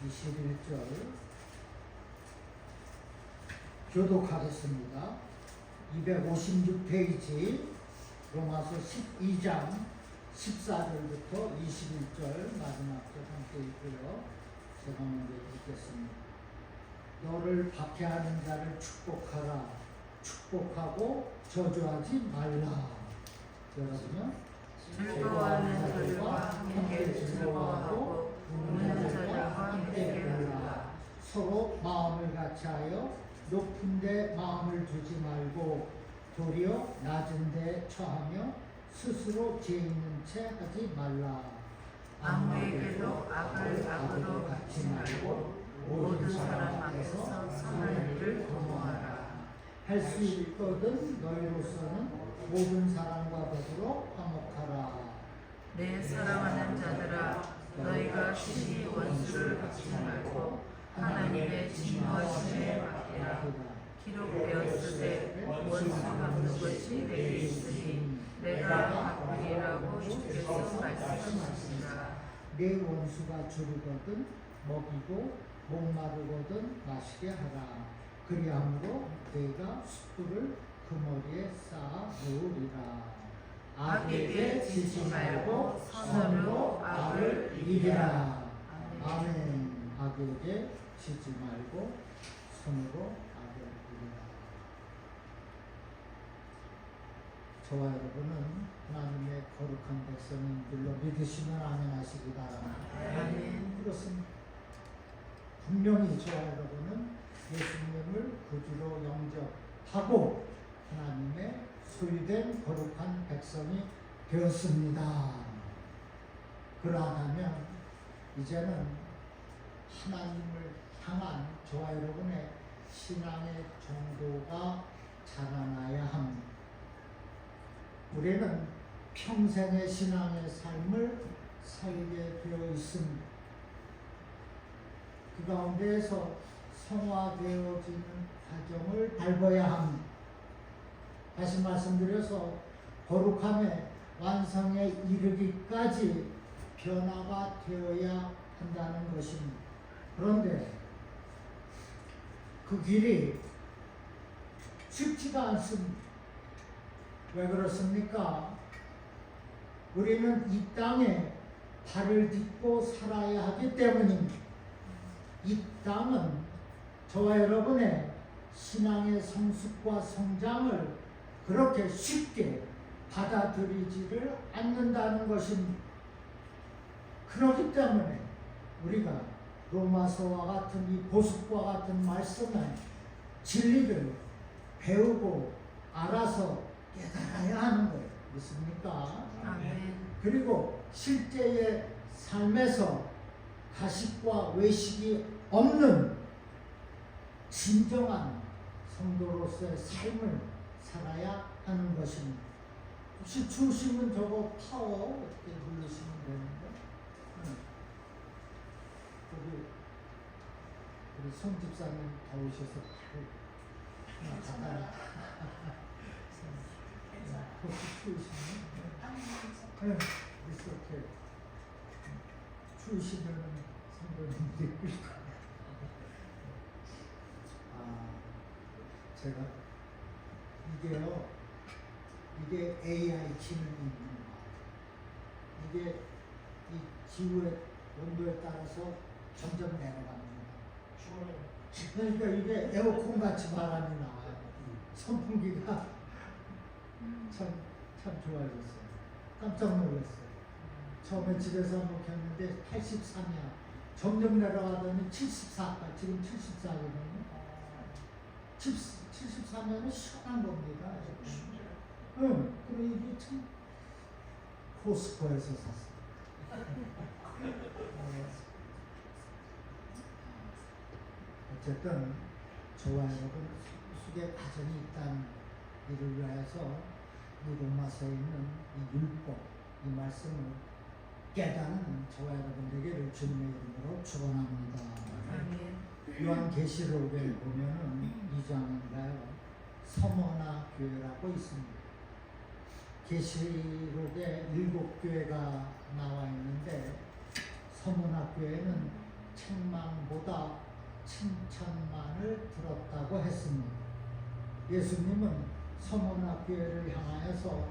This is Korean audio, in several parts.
21절 교독하겠습니다. 256페이지 로마서 12장 14절부터 21절 마지막 절 함께 있고요. 제가 먼저 읽겠습니다. 너를 박해하는 자를 축복하라. 축복하고 저주하지 말라. 여러분은 즐거워하는 자들과 함께 즐거워하고 우는 자들과 함께 울라. 서로 마음을 같이하여 높은 데 마음을 두지 말고 도리어 낮은 데 처하며 스스로 죄 있는 채 하지 말라. 아무에게도 악을 악으로 갚지 말고 모든 사람 앞에서 선한 일을 도모하라. 할 수 있거든 너희로서는 모든 사람과 더불어 화목하라. 내 사랑하는 자들아, 너희가 친히 원수를 갚지 말고 하나님의 진노하심에 맡기라. 기록되었으되 원수 갚는 것이 내게 있으니 내가 갚으리라고 주께서 말씀하시니라. 내 원수가 줄이거든 먹이고 목마르거든 마시게 하라. 그리함으로 내가 숯불을 그 머리에 쌓아 놓으리라. 악에게 지지 말고 선으로 악을 이기라. 아멘. 악에게 지지 말고 손으로 악을 이기라. 저와 여러분은 하나님의 거룩한 백성인 줄로 믿으시면 아멘하시기 바랍니다. 아멘. 그렇습니다. 분명히 저와 여러분은 예수님을 구주로 영접하고 하나님의 소유된 거룩한 백성이 되었습니다. 그러하면 이제는 하나님을 향한 저와 여러분의 신앙의 정도가 자라나야 합니다. 우리는 평생의 신앙의 삶을 살게 되어 있습니다. 그 가운데에서 성화되어지는 과정을 밟아야 합니다. 다시 말씀드려서 거룩함의 완성에 이르기까지 변화가 되어야 한다는 것입니다. 그런데 그 길이 쉽지가 않습니다. 왜 그렇습니까? 우리는 이 땅에 발을 딛고 살아야 하기 때문입니다. 이 땅은 저와 여러분의 신앙의 성숙과 성장을 그렇게 쉽게 받아들이지를 않는다는 것입니다. 그렇기 때문에 우리가 로마서와 같은 이 보석과 같은 말씀의 진리를 배우고 알아서 깨달아야 하는 거예요. 믿습니까? 아멘. 그리고 실제의 삶에서 가식과 외식이 없는 진정한 성도로서의 삶을 살아야 하는 것입니다. 혹시 추우시면 저거 파워 어떻게 누르시면 되는데 우리 송 집사님 더우셔서 팔을 갖다 혹시 추우시면 이렇게 추우시면 성도님들이 끌 거예요. 제가 이게 AI 기능이 있는 것 같아요. 이게 이 기후의 온도에 따라서 점점 내려갑니다. 그러니까 이게 에어컨 같이 바람이 나와요. 선풍기가 참 좋아졌어요. 깜짝 놀랐어요. 처음에 집에서 한번 켰는데 83이야. 점점 내려가더니 74, 지금 74거든요. 73면은 시원한 겁니다. 응, 그리고 이게 참 코스코에서 샀어요. 어쨌든 저와 여러분 속에 가정이 있다는 일을 위해서 이 로마서에 있는 이 율법, 이 말씀을 깨닫는 저와 여러분 되기를 주님의 이름으로 축원합니다. 아멘. 요한계시록에 보면은 2장인가요? 서머나 교회라고 있습니다. 계시록에 7교회가 나와 있는데 서머나 교회는 책망보다 칭찬만을 들었다고 했습니다. 예수님은 서머나 교회를 향하여서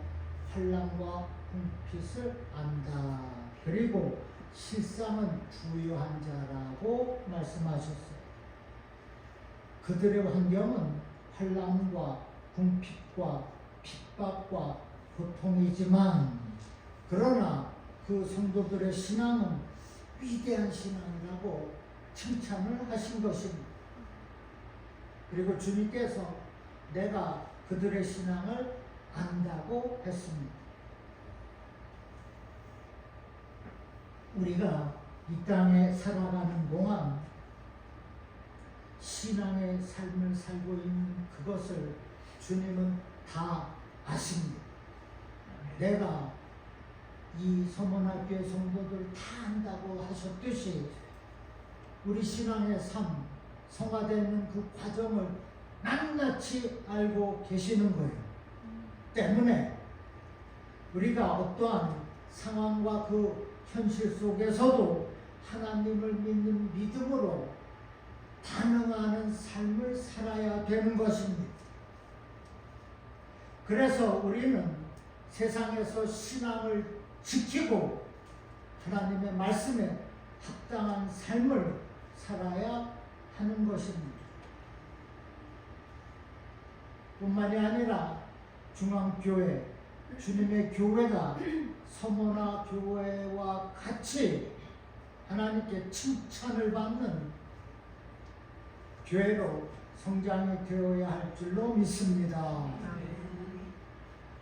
환난과 궁핍을 안다. 그리고 실상은 부유한 자라고 말씀하셨어요. 그들의 환경은 환난과 궁핍과 핍박과 고통이지만 그러나 그 성도들의 신앙은 위대한 신앙이라고 칭찬을 하신 것입니다. 그리고 주님께서 내가 그들의 신앙을 안다고 했습니다. 우리가 이 땅에 살아가는 동안 신앙의 삶을 살고 있는 그것을 주님은 다 아십니다. 내가 이 서문학교의 성도들 다 안다고 하셨듯이 우리 신앙의 삶, 성화되는 그 과정을 낱낱이 알고 계시는 거예요. 때문에 우리가 어떠한 상황과 그 현실 속에서도 하나님을 믿는 믿음으로 반응하는 삶을 살아야 되는 것입니다. 그래서 우리는 세상에서 신앙을 지키고 하나님의 말씀에 합당한 삶을 살아야 하는 것입니다. 뿐만이 아니라 중앙교회, 주님의 교회가 서머나 교회와 같이 하나님께 칭찬을 받는 교회로 성장이 되어야 할 줄로 믿습니다.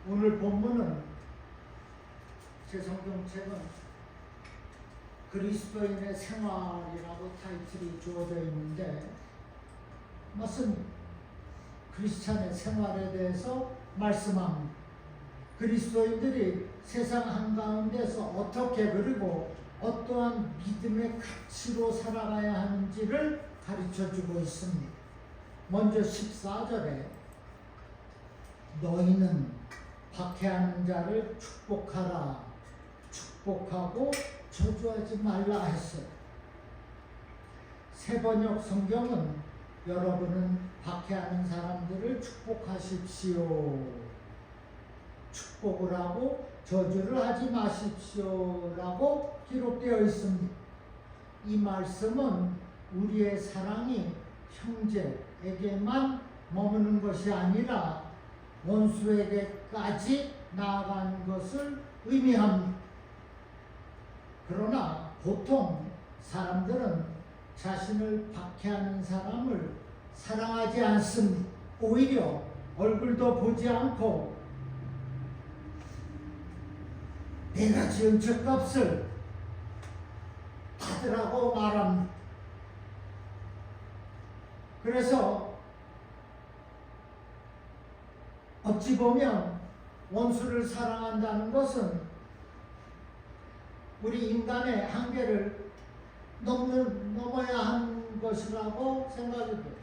오늘 본문은 제 성경책은 그리스도인의 생활이라고 타이틀이 주어져 있는데 무슨 크리스찬의 생활에 대해서 말씀합니다. 그리스도인들이 세상 한가운데서 어떻게 그리고 어떠한 믿음의 가치로 살아가야 하는지를 가르쳐주고 있습니다. 먼저 14절에 너희는 박해하는 자를 축복하라. 축복하고 저주하지 말라 했어요. 새번역 성경은 여러분은 박해하는 사람들을 축복하십시오. 축복을 하고 저주를 하지 마십시오 라고 기록되어 있습니다. 이 말씀은 우리의 사랑이 형제에게만 머무는 것이 아니라 원수에게까지 나아가는 것을 의미합니다. 그러나 보통 사람들은 자신을 박해하는 사람을 사랑하지 않습니다. 오히려 얼굴도 보지 않고 내가 지은 죄값을 받으라고 말합니다. 그래서 어찌 보면 원수를 사랑한다는 것은 우리 인간의 한계를 넘어야 하는 것이라고 생각이 돼요.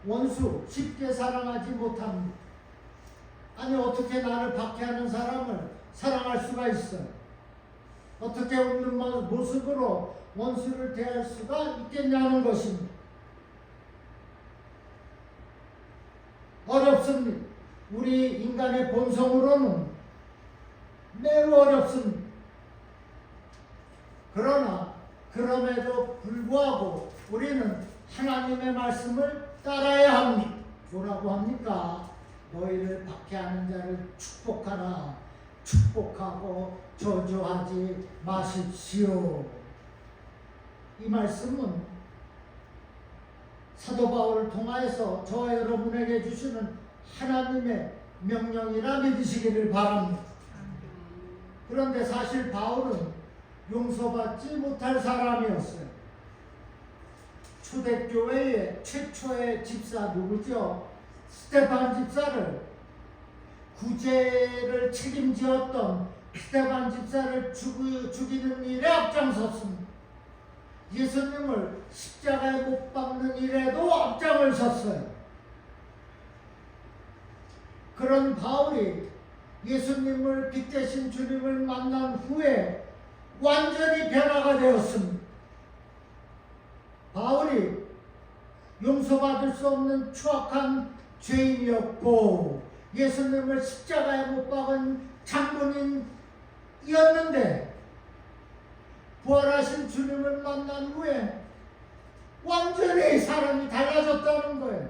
원수 쉽게 사랑하지 못합니다. 아니 어떻게 나를 박해하는 사람을 사랑할 수가 있어요? 어떻게 웃는 모습으로 원수를 대할 수가 있겠냐는 것입니다. 어렵습니다. 우리 인간의 본성으로는 매우 어렵습니다. 그러나 그럼에도 불구하고 우리는 하나님의 말씀을 따라야 합니다. 뭐라고 합니까? 너희를 박해하는 자를 축복하라. 축복하고 저주하지 마십시오. 이 말씀은 사도 바울을 통하여서 저와 여러분에게 주시는 하나님의 명령이라 믿으시기를 바랍니다. 그런데 사실 바울은 용서받지 못할 사람이었어요. 초대교회의 최초의 집사 누구죠? 스테반 집사를 구제를 책임지었던 스테반 집사를 죽이는 일에 앞장섰습니다. 예수님을 십자가에 못 박는 일에도 앞장을 섰어요. 그런 바울이 예수님을 빛 대신 주님을 만난 후에 완전히 변화가 되었습니다. 용서받을 수 없는 추악한 죄인이었고 예수님을 십자가에 못 박은 장본인이었는데 부활하신 주님을 만난 후에 완전히 사람이 달라졌다는 거예요.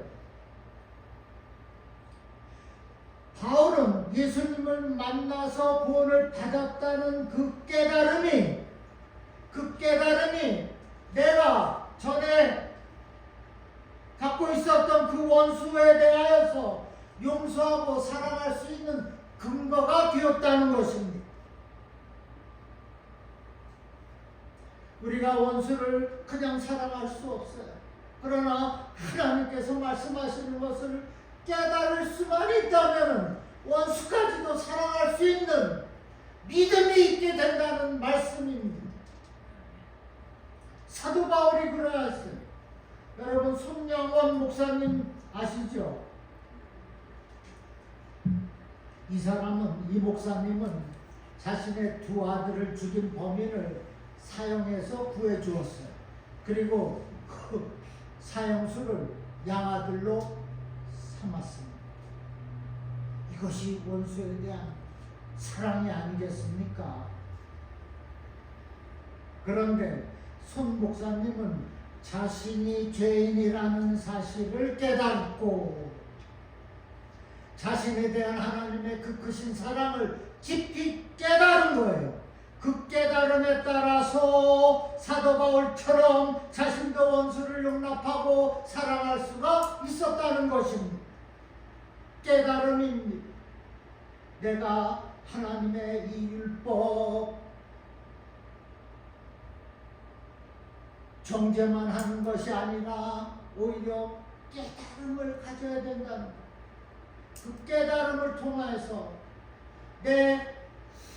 바울은 예수님을 만나서 구원을 받았다는 그 깨달음이 내가 전에 갖고 있었던 그 원수에 대하여서 용서하고 사랑할 수 있는 근거가 되었다는 것입니다. 우리가 원수를 그냥 사랑할 수 없어요. 그러나 하나님께서 말씀하시는 것을 깨달을 수만 있다면 원수까지도 사랑할 수 있는 믿음이 있게 된다는 말씀입니다. 사도 바울이 그러했어요. 여러분 손영원 목사님 아시죠? 이 목사님은 자신의 두 아들을 죽인 범인을 사형해서 구해주었어요. 그리고 그 사형수를 양아들로 삼았습니다. 이것이 원수에 대한 사랑이 아니겠습니까? 그런데 손 목사님은 자신이 죄인이라는 사실을 깨닫고 자신에 대한 하나님의 그 크신 사랑을 깊이 깨달은 거예요. 그 깨달음에 따라서 사도 바울처럼 자신도 원수를 용납하고 사랑할 수가 있었다는 것입니다. 깨달음입니다. 내가 하나님의 이 율법 정죄만 하는 것이 아니라 오히려 깨달음을 가져야 된다는 것. 그 깨달음을 통해서 내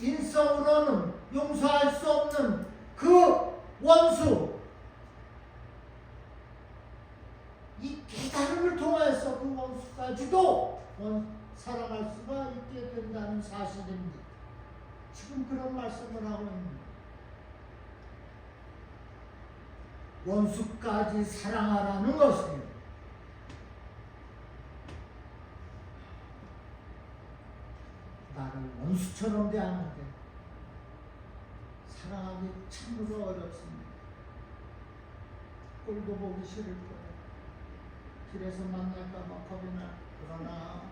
인성으로는 용서할 수 없는 그 원수, 이 깨달음을 통해서 그 원수까지도 사랑할 수가 있게 된다는 사실입니다. 지금 그런 말씀을 하고 있습니다. 원수까지 사랑하라는 것이에요. 나를 원수처럼 대하는데 사랑하기 참으로 어렵습니다. 꼴도 보기 싫을 거예요. 길에서 만날까 봐 겁이 나. 그러나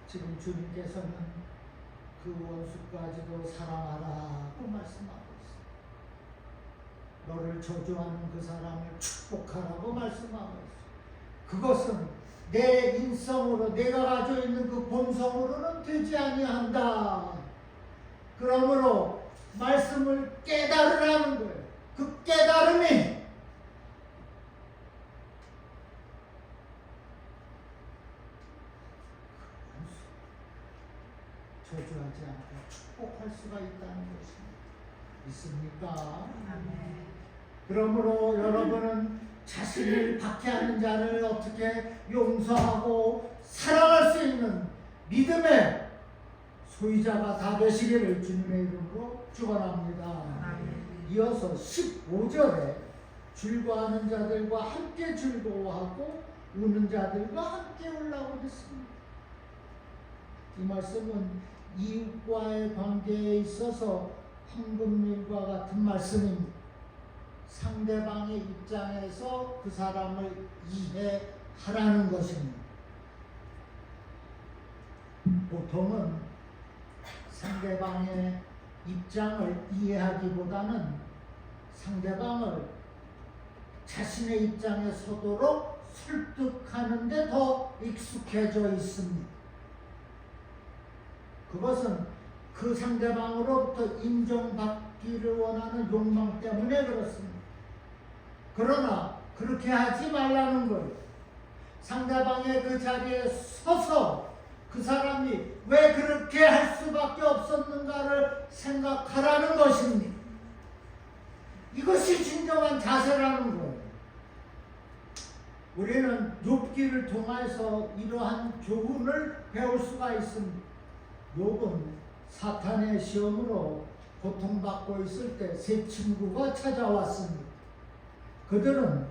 지금 주님께서는 그 원수까지도 사랑하라고 말씀하고 있어요. 너를 저주하는 그 사람을 축복하라고 말씀하고 있어요. 그것은 내 인성으로 내가 가지고 있는 그 본성으로는 되지 아니한다. 그러므로 말씀을 깨달으라는 거예요. 그 깨달음이 저주하지 않고 축복할 수가 있다는 것입니다. 있습니까? 아멘. 그러므로 여러분은 자신을 박해하는 자를 어떻게 용서하고 사랑할 수 있는 믿음의 소유자가 다 되시기를 주님의 이름으로 축원합니다. 아멘. 이어서 15절에 즐거워하는 자들과 함께 즐거워하고 우는 자들과 함께 울라고 했습니다. 이 말씀은 이웃과의 관계에 있어서 황금률과 같은 말씀입니다. 상대방의 입장에서 그 사람을 이해하라는 것입니다. 보통은 상대방의 입장을 이해하기보다는 상대방을 자신의 입장에 서도록 설득하는 데 더 익숙해져 있습니다. 그것은 그 상대방으로부터 인정받기를 원하는 욕망 때문에 그렇습니다. 그러나 그렇게 하지 말라는 거예요. 상대방의 그 자리에 서서 그 사람이 왜 그렇게 할 수밖에 없었는가를 생각하라는 것입니다. 이것이 진정한 자세라는 거예요. 우리는 욥기를 통해서 이러한 교훈을 배울 수가 있습니다. 욥은 사탄의 시험으로 고통받고 있을 때 세 친구가 찾아왔습니다. 그들은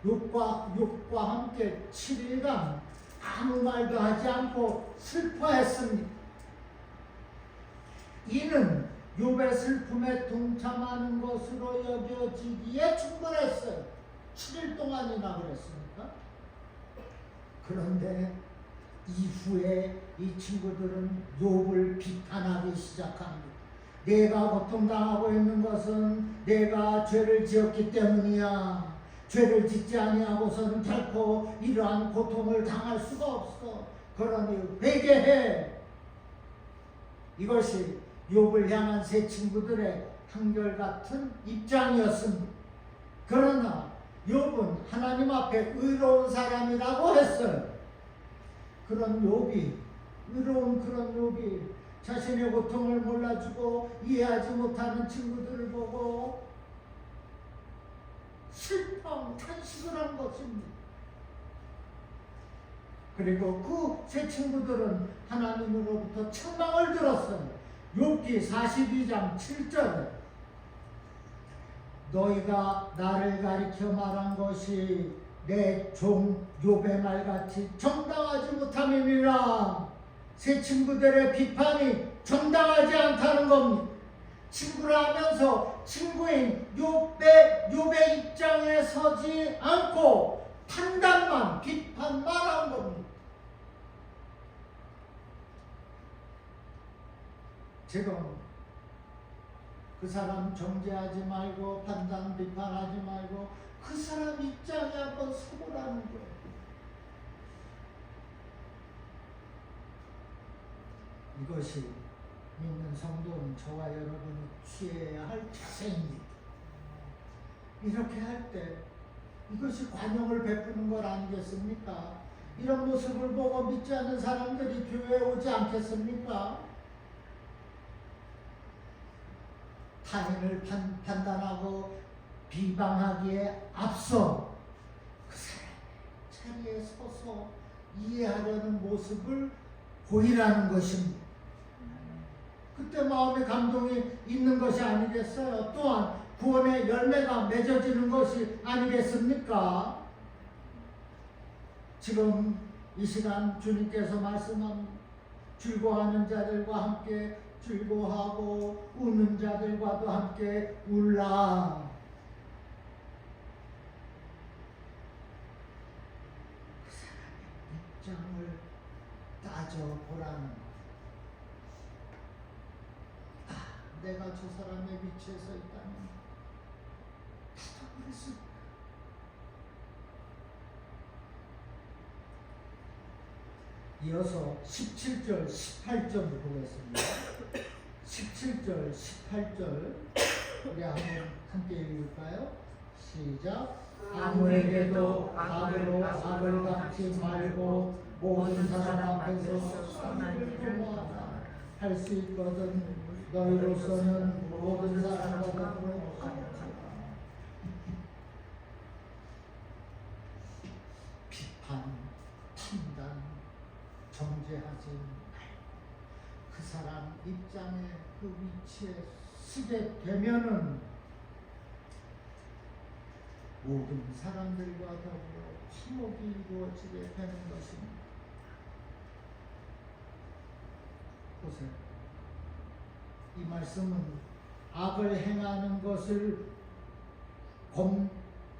욕과 함께 7일간 아무 말도 하지 않고 슬퍼했습니다. 이는 욥의 슬픔에 동참하는 것으로 여겨지기에 충분했어요. 7일 동안이나 그랬으니까. 그런데 이후에 이 친구들은 욥을 비판하기 시작합니다. 내가 고통당하고 있는 것은 내가 죄를 지었기 때문이야. 죄를 짓지 아니하고서는 결코 이러한 고통을 당할 수가 없어. 그러니 회개해. 이것이 욥을 향한 세 친구들의 한결같은 입장이었습니다. 그러나 욥은 하나님 앞에 의로운 사람이라고 했어요. 그런 욥이, 의로운 그런 욥이 자신의 고통을 몰라주고 이해하지 못하는 친구들을 보고 슬퍼 탄식을 한 것입니다. 그리고 그 세 친구들은 하나님으로부터 책망을 들었어요. 욥기 42장 7절에 너희가 나를 가리켜 말한 것이 내 종 욥의 말같이 정당하지 못함이니라. 세 친구들의 비판이 정당하지 않다는 겁니다. 친구라 하면서 친구인 욥의 입장에 서지 않고 판단만, 비판만 한 겁니다. 지금 그 사람 정죄하지 말고 판단, 비판하지 말고 그 사람 입장에 한번 서보라는 거예요. 이것이 믿는 성도는 저와 여러분이 취해야 할 자세입니다. 이렇게 할 때 이것이 관용을 베푸는 것 아니겠습니까? 이런 모습을 보고 믿지 않는 사람들이 교회에 오지 않겠습니까? 타인을 판단하고 비방하기에 앞서 그 사람의 자리에 서서 이해하려는 모습을 보이라는 것입니다. 그때 마음에 감동이 있는 것이 아니겠어요? 또한 구원의 열매가 맺어지는 것이 아니겠습니까? 지금 이 시간 주님께서 말씀한 즐거워하는 자들과 함께 즐거워하고 우는 자들과도 함께 울라. 그 사람의 입장을 따져보라는 내가 저 사람의 위치에 서 있다면 나도 그랬을 거야. 이어서 17절, 18절을 보겠습니다. 17절, 18절 우리 한번 함께 읽을까요? 시작. 아무에게도 악으로 악을 갚지 말고 모든 사람 앞에서 선한 일을 할 수 있거든 너희로서는 모든 사람과 더불어 비판, 판단, 정죄하지 말고 그 사람 입장에 그 위치에 서게 되면은 모든 사람들과 더불어 화목이 이루어지게 되는 것입니다. 보세요. 이 말씀은 악을 행하는 것을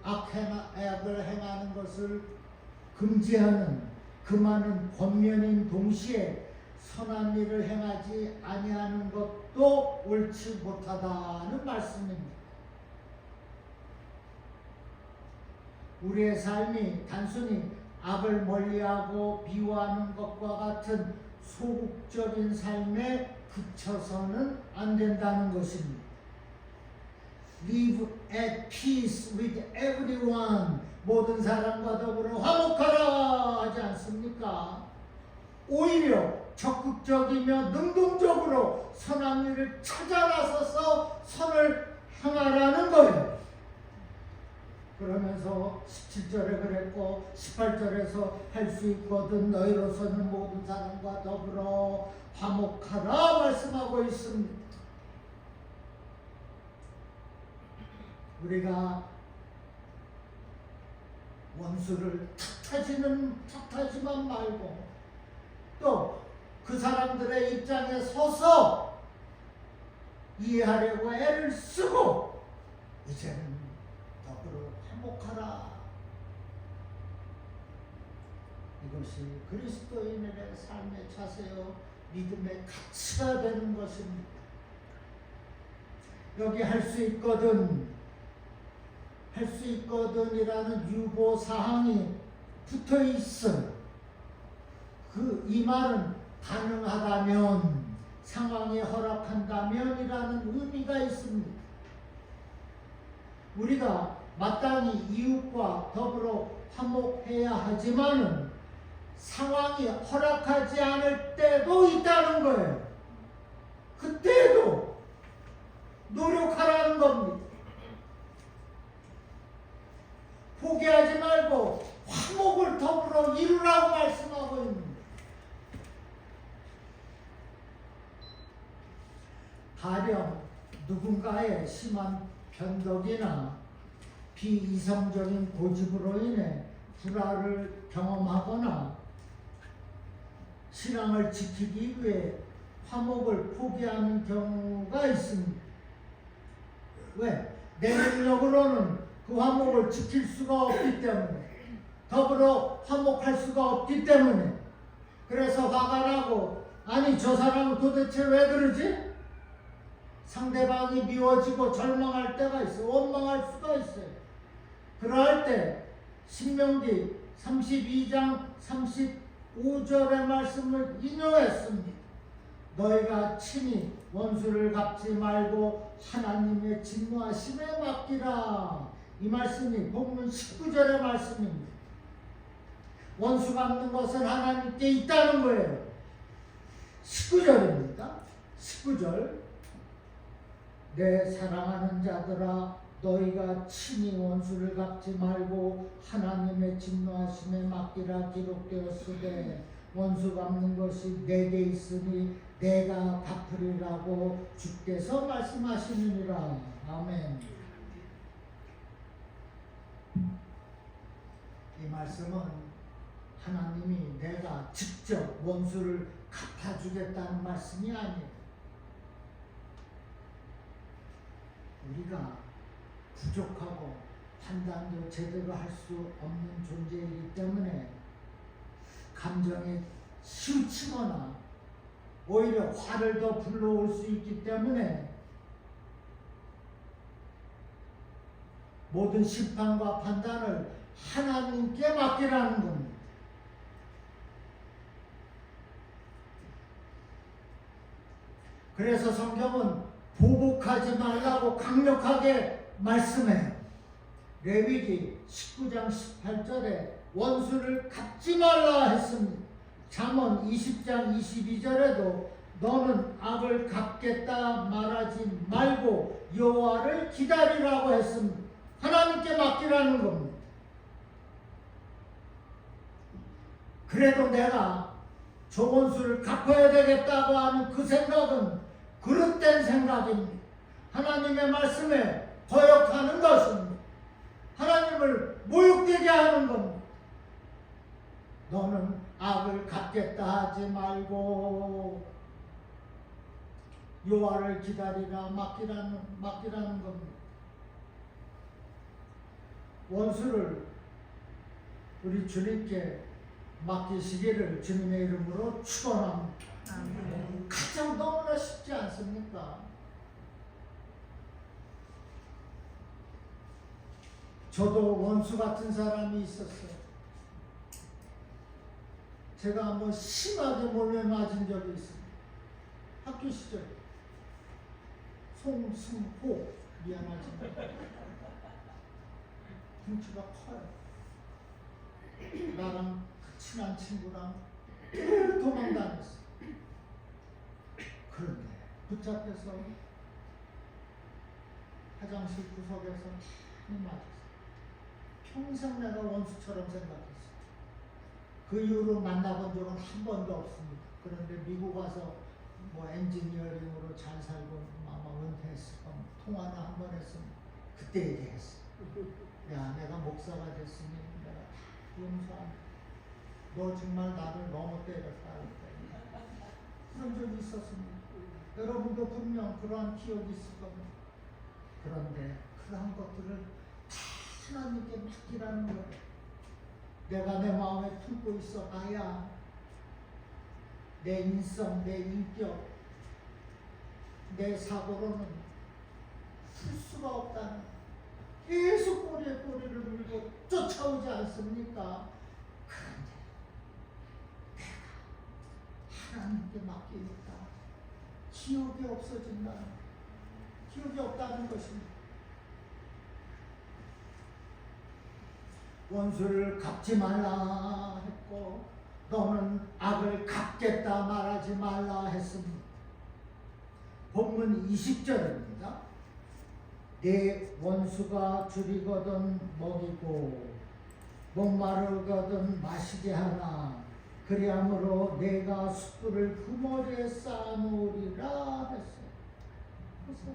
악을 행하는 것을 금지하는 그 많은 권면인 동시에 선한 일을 행하지 아니하는 것도 옳지 못하다는 말씀입니다. 우리의 삶이 단순히 악을 멀리하고 비호하는 것과 같은 소극적인 삶에 그쳐서는 안 된다는 것입니다. Live at peace with everyone. 모든 사람과 더불어 화목하라 하지 않습니까? 오히려 적극적이며 능동적으로 선한 일을 찾아 나서서 선을 행하라는 거예요. 그러면서 17절에 그랬고 18절에서 할 수 있거든 너희로서는 모든 사람과 더불어 화목하라 말씀하고 있습니다. 우리가 원수를 탓하지만 말고 또 그 사람들의 입장에 서서 이해하려고 애를 쓰고 이제는 더불어 화목하라. 이것이 그리스도인의 삶의 자세요 믿음의 가치가 되는 것입니다. 여기 할 수 있거든이라는 유보사항이 붙어 있어요. 이 말은 가능하다면, 상황이 허락한다면이라는 의미가 있습니다. 우리가 마땅히 이웃과 더불어 화목해야 하지만은 상황이 허락하지 않을 때도 있다는 거예요. 그때도 노력하라는 겁니다. 포기하지 말고 화목을 더불어 이루라고 말씀하고 있습니다. 가령 누군가의 심한 변덕이나 비이성적인 고집으로 인해 불화를 경험하거나 신앙을 지키기 위해 화목을 포기하는 경우가 있습니다. 왜? 내 능력으로는 그 화목을 지킬 수가 없기 때문에, 더불어 화목할 수가 없기 때문에, 그래서 화가 나고, 아니 저 사람은 도대체 왜 그러지? 상대방이 미워지고 절망할 때가 있어. 원망할 수가 있어요. 그럴 때 신명기 32장 35절의 말씀을 인용했습니다. 너희가 친히 원수를 갚지 말고 하나님의 진노하심에 맡기라. 이 말씀이 본문 19절의 말씀입니다. 원수 갚는 것은 하나님께 있다는 거예요. 19절입니다. 19절. 내 사랑하는 자들아, 너희가 친히 원수를 갚지 말고 하나님의 진노하심에 맡기라. 기록되었으되 원수 갚는 것이 내게 있으니 내가 갚으리라고 주께서 말씀하시느니라. 아멘. 이 말씀은 하나님이 내가 직접 원수를 갚아주겠다는 말씀이 아니에요. 우리가 부족하고 판단도 제대로 할 수 없는 존재이기 때문에 감정에 치우치거나 오히려 화를 더 불러올 수 있기 때문에 모든 심판과 판단을 하나님께 맡기라는 겁니다. 그래서 성경은 보복하지 말라고 강력하게 말씀해요. 레위기 19장 18절에 원수를 갚지 말라 했습니다. 잠언 20장 22절에도 너는 악을 갚겠다 말하지 말고 여호와를 기다리라고 했습니다. 하나님께 맡기라는 겁니다. 그래도 내가 저 원수를 갚아야 되겠다고 하는 그 생각은 그릇된 생각입니다. 하나님의 말씀에 거역하는 것입니다. 하나님을 모욕되게 하는 겁니다. 너는 악을 갚겠다 하지 말고 여호와를 기다리라 맡기라는 겁니다. 원수를 우리 주님께 맡기시기를 주님의 이름으로 축원합니다. 아멘. 가장 너무나 쉽지 않습니까? 저도 원수 같은 사람이 있었어요. 제가 한번 심하게 몰래 맞은 적이 있습니다. 학교 시절 송승호, 미안하지만 덩치가 커요. 나랑 친한 친구랑 도망다녔어. 그런데 붙잡혀서 화장실 구석에서 맞았어. 평생 내가 원수처럼 생각했어. 그 이후로 만나본 적은 한 번도 없습니다. 그런데 미국 와서 뭐 엔지니어링으로 잘 살고 아마 은퇴했을 겁니다. 통화는 한 번 했으면 그때 얘기했어. 야, 내가 목사가 됐으니 내가 용서한다. 너 정말 나를 너무 때렸다. 그런 적이 있었습니다. 여러분도 분명 그러한 기억이 있을 겁니다. 그런데 그러한 것들을 다 하나님께 맡기라는 거예요. 내가 내 마음에 품고 있어 봐야 내 인성, 내 인격, 내 사고로는 풀 수가 없다는, 계속 꼬리에 꼬리를 물고 쫓아오지 않습니까? 그런데 내가 하나님께 맡기니까 기억이 없어진다는, 기억이 없다는 것입니다. 원수를 갚지 말라 했고 너는 악을 갚겠다 말하지 말라 했습니다. 본문 20절입니다. 내 원수가 줄이거든 먹이고 목마르거든 마시게 하나 그리함으로 내가 숯불을 그 머리에 쌓아놓으리라 했어요. 그래서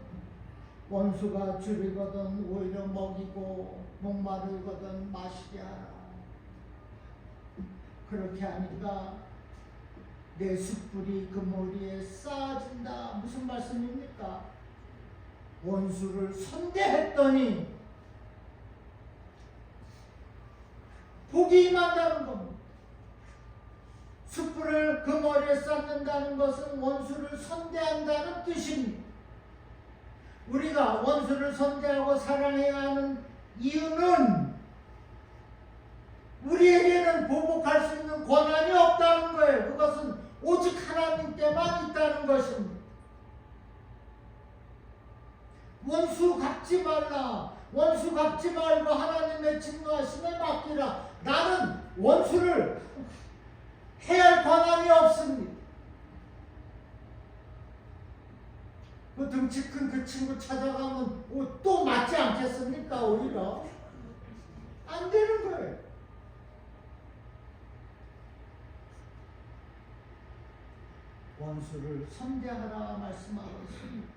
원수가 줄이거든 오히려 먹이고 목마르거든 마시게 하라. 그렇게 하니까 내 숯불이 그 머리에 쌓아진다. 무슨 말씀입니까? 원수를 선대했더니 복이 임한다는 겁니다. 숯불을 그 머리에 쌓는다는 것은 원수를 선대한다는 뜻입니다. 우리가 원수를 선대하고 사랑해야 하는 이유는 우리에게는 보복할 수 있는 권한이 없다는 거예요. 그것은 오직 하나님께만 있다는 것입니다. 원수 갚지 말라. 원수 갚지 말고 하나님의 진노하심에 맡기라. 나는 원수를 해야 할 권한이 없습니다. 그 등치 큰 그 친구 찾아가면 또 맞지 않겠습니까? 오히려 안 되는 거예요. 원수를 선대하라 말씀하고 있습니다.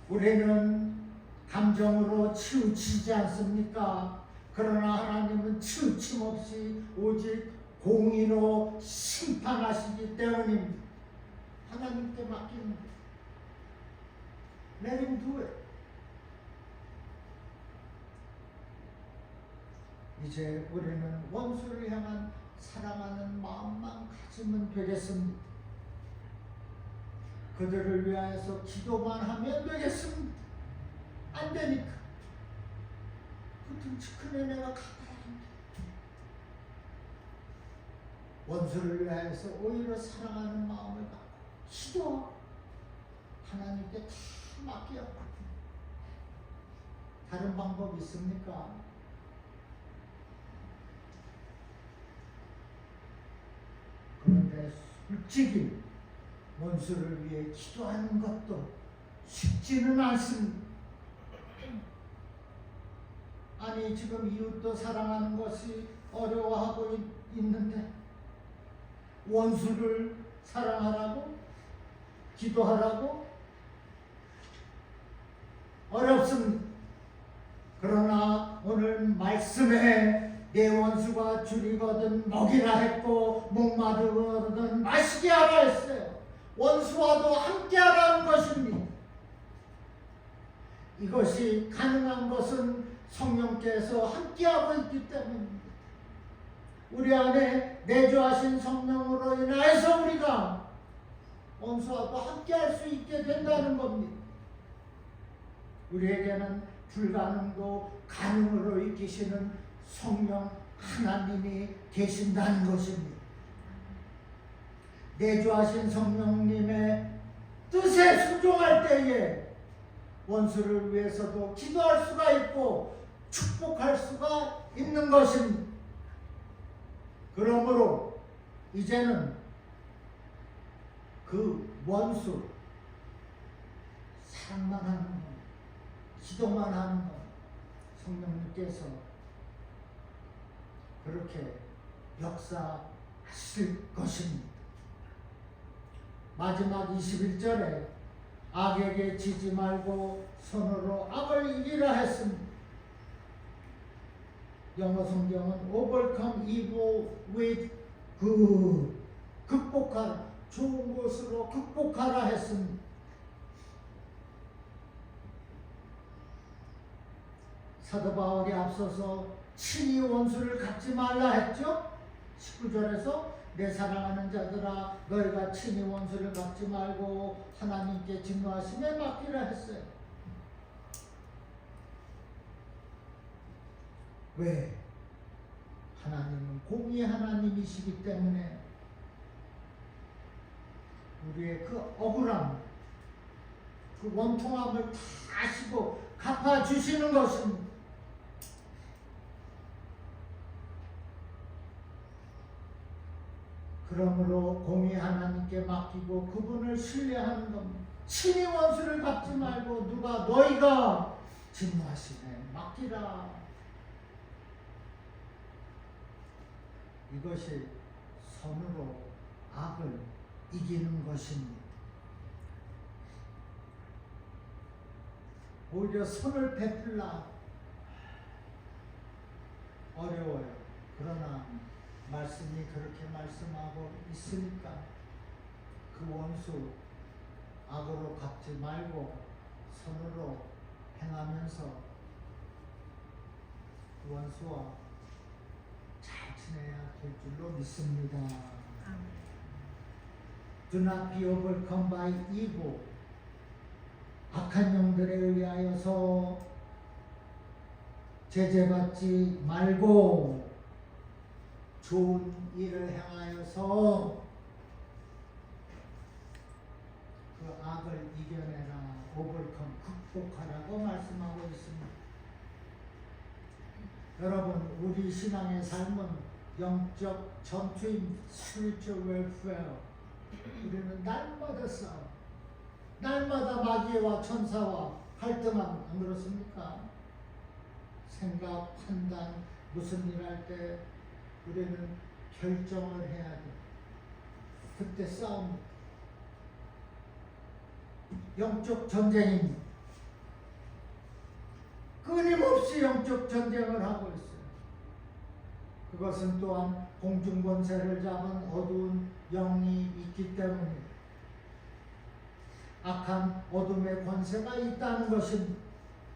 우리는 감정으로 치우치지 않습니까? 그러나 하나님은 치우침 없이 오직 공의로 심판하시기 때문입니다. 하나님께 맡기는 거예요. Let him do it. 이제 우리는 원수를 향한 사랑하는 마음만 가지면 되겠습니다. 그들을 위하여서 기도만 하면 되겠습니다. 안 되니까 그 등치 큰 애내가 갚아야 합니다. 원수를 위하여서 오히려 사랑하는 마음을 갖고 기도 하나님께 다 맡겨. 다른 방법 있습니까? 그런데 솔직히 원수를 위해 기도하는 것도 쉽지는 않습니다. 아니 지금 이웃도 사랑하는 것이 어려워하고 있는데 원수를 사랑하라고? 기도하라고? 어렵습니다. 그러나 오늘 말씀에 내 원수가 줄이거든 먹이라 했고 목마르거든 마시게 하라 했어요. 원수와도 함께 하라는 것입니다. 이것이 가능한 것은 성령께서 함께하고 있기 때문입니다. 우리 안에 내주하신 성령으로 인하여서 우리가 원수와도 함께할 수 있게 된다는 겁니다. 우리에게는 불가능도 가능으로 이끄시는 성령 하나님이 계신다는 것입니다. 내주하신 성령님의 뜻에 순종할 때에 원수를 위해서도 기도할 수가 있고 축복할 수가 있는 것입니다. 그러므로 이제는 그 원수 사랑만 하는 것, 기도만 하는 것, 성령님께서 그렇게 역사하실 것입니다. 마지막 21절에 악에게 지지 말고 손으로 악을 이기라 했습니다. 영어 성경은 overcome evil with good. 극복하라. 좋은 것으로 극복하라 했습니다. 사도 바울이 앞서서 친히 원수를 갚지 말라 했죠. 19절에서 내 사랑하는 자들아 너희가 친히 원수를 갚지 말고 하나님께 진노하심에 맡기라 했어요. 왜? 하나님은 공의 하나님이시기 때문에 우리의 그 억울함, 그 원통함을 다 하시고 갚아주시는 것입니다. 그러므로 공의 하나님께 맡기고 그분을 신뢰하는 겁니다. 친히 원수를 갚지 말고 누가 너희가 진노하시네 맡기라. 이것이 선으로 악을 이기는 것입니다. 오히려 선을 베풀라 어려워요. 그러나 말씀이 그렇게 말씀하고 있으니까 그 원수 악으로 갚지 말고 선으로 행하면서 그 원수와 잘 지내야 될 줄로 믿습니다. Do not be overcome by evil. 악한 영들에 의하여서 제재받지 말고 좋은 일을 행하여서 그 악을 이겨내라. overcome, 극복하라고 말씀하고 있습니다. 여러분, 우리 신앙의 삶은 영적 전투인 spiritual warfare. 우리는 날마다 싸워. 날마다 마귀와 천사와 갈등함, 안 그렇습니까? 생각, 판단, 무슨 일 할 때 우리는 결정을 해야 돼. 그때 싸움. 영적 전쟁입니다. 끊임없이 영적 전쟁을 하고 있어요. 그것은 또한 공중권세를 잡은 어두운 영이 있기 때문에 악한 어둠의 권세가 있다는 것입니다.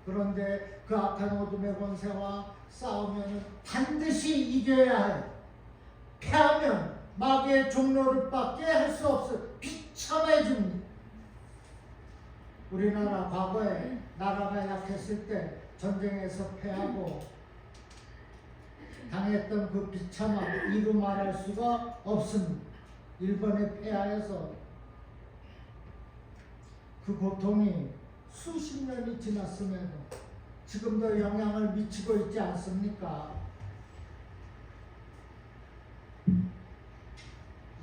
그런데 그 악한 어둠의 권세와 싸우면 반드시 이겨야 해요. 패하면 마귀의 종노릇밖에 할 수 없어요. 비참해집니다. 우리나라 과거에 나라가 약했을 때 전쟁에서 패하고 당했던 그 비참함 이루 말할 수가 없습니다. 일본에 패하여서 그 고통이 수십 년이 지났음에도 지금도 영향을 미치고 있지 않습니까?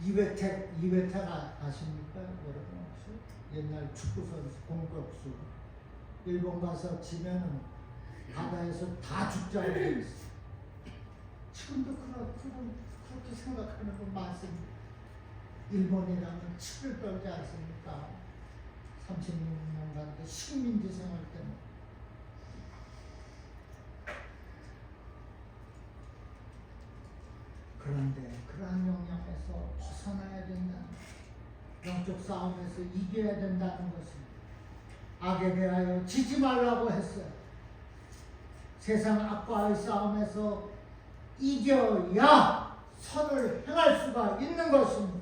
이회택 아십니까? 여러분 혹시? 옛날 축구선수 공격수 일본 가서 지면은 바다에서 다 죽자고 그랬어요. 지금도 그렇게 생각하는 분 많습니다. 일본이라면 치를 떨지 않습니까? 36년간 식민지 생활 때문에. 그런데 그러한 영향에서 벗어나야 된다는 영적 싸움에서 이겨야 된다는 것입니다. 악에 대하여 지지 말라고 했어요. 세상 악과의 싸움에서 이겨야 선을 행할 수가 있는 것입니다.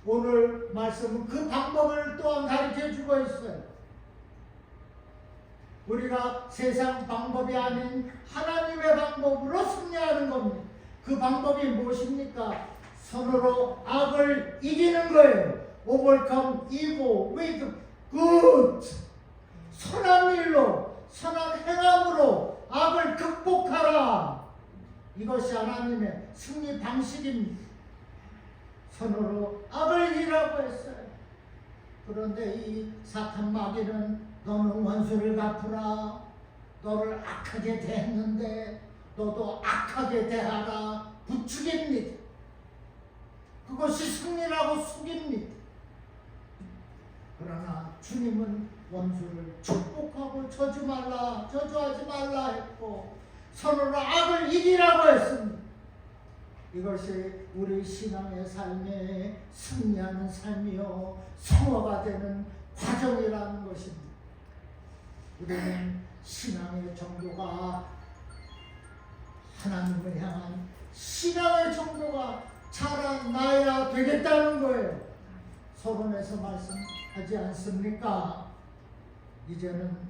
오늘 말씀은 그 방법을 또한 가르쳐 주고 있어요. 우리가 세상 방법이 아닌 하나님의 방법으로 승리하는 겁니다. 그 방법이 무엇입니까? 선으로 악을 이기는 거예요. Overcome evil with good. 선한 일로, 선한 행함으로 악을 극복하라. 이것이 하나님의 승리 방식입니다. 선으로 악을 이기라고 했어요. 그런데 이 사탄 마귀는 너는 원수를 갚으라. 너를 악하게 대했는데 너도 악하게 대하라. 부추깁니다. 그것이 승리라고 속입니다. 그러나 주님은 원수를 축복하고 저주하지 말라 했고 선으로 악을 이기라고 했습니다. 이것이 우리 신앙의 삶에 승리하는 삶이요 성화가 되는 과정이라는 것입니다. 우리는 신앙의 정도가 하나님을 향한 신앙의 정도가 자라나야 되겠다는 거예요. 서론에서 말씀하지 않습니까? 이제는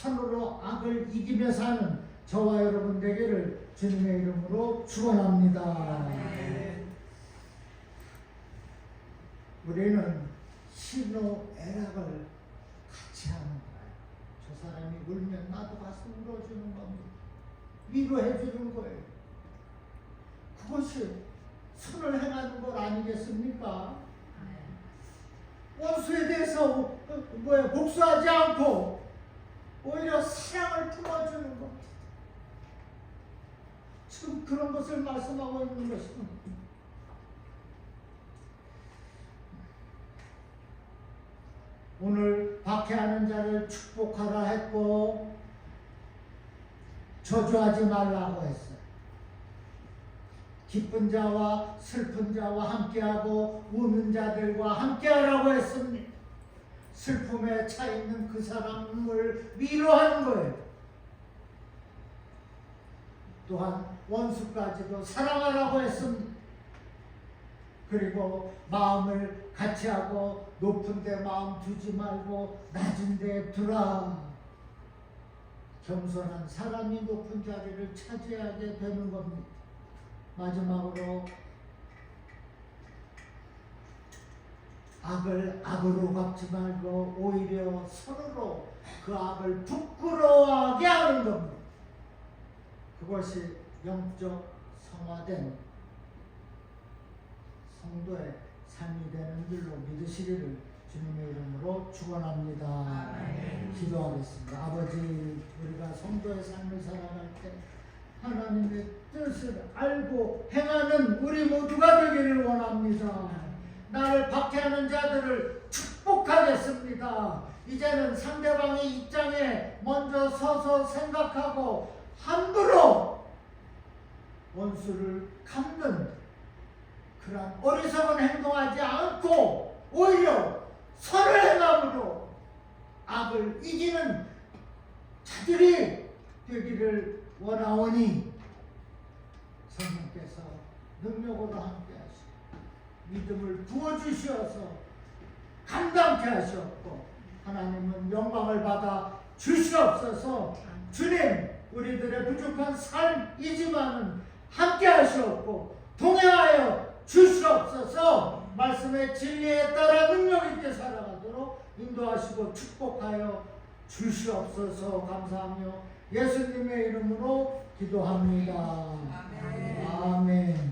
선으로 악을 이기며 사는 저와 여러분 되기를 주님의 이름으로 축원합니다. 우리는 희노애락을 같이 하는 거예요. 저 사람이 울면 나도 가서 울어주는 겁니다. 위로해 주는 거예요. 그것이 선을 행하는 것 아니겠습니까? 원수에 대해서 복수하지 않고 오히려 사랑을 품어주는 겁니다. 지금 그런 것을 말씀하고 있는 것입니다. 오늘 박해하는 자를 축복하라 했고 저주하지 말라고 했어요. 기쁜 자와 슬픈 자와 함께하고 우는 자들과 함께하라고 했습니다. 슬픔에 차 있는 그 사람을 위로하는 거예요. 또한 원수까지도 사랑하라고 했습니다. 그리고 마음을 같이 하고 높은 데 마음 두지 말고 낮은 데 두라. 겸손한 사람이 높은 자리를 차지하게 되는 겁니다. 마지막으로 악을 악으로 갚지 말고 오히려 서로 그 악을 부끄러워하게 하는 겁니다. 그것이 영적 성화된 성도의 삶이 되는 줄로 믿으시기를 주님의 이름으로 축원합니다. 기도하겠습니다. 아버지, 우리가 성도의 삶을 살아갈 때 하나님의 뜻을 알고 행하는 우리 모두가 되기를 원합니다. 나를 박해하는 자들을 축복하겠습니다. 이제는 상대방의 입장에 먼저 서서 생각하고 함부로 원수를 갚는 그런 어리석은 행동하지 않고 오히려 선을 행함으로 악을 이기는 자들이 되기를 원하오니 성령께서 능력으로 함께 하시고 믿음을 부어주시어서 감당케 하시옵고 하나님은 영광을 받아 주시옵소서. 주님, 우리들의 부족한 삶이지만은 함께 하시옵고 동행하여 주시옵소서. 말씀의 진리에 따라 능력 있게 살아가도록 인도하시고 축복하여 주시옵소서. 감사하며 예수님의 이름으로 기도합니다. 아멘.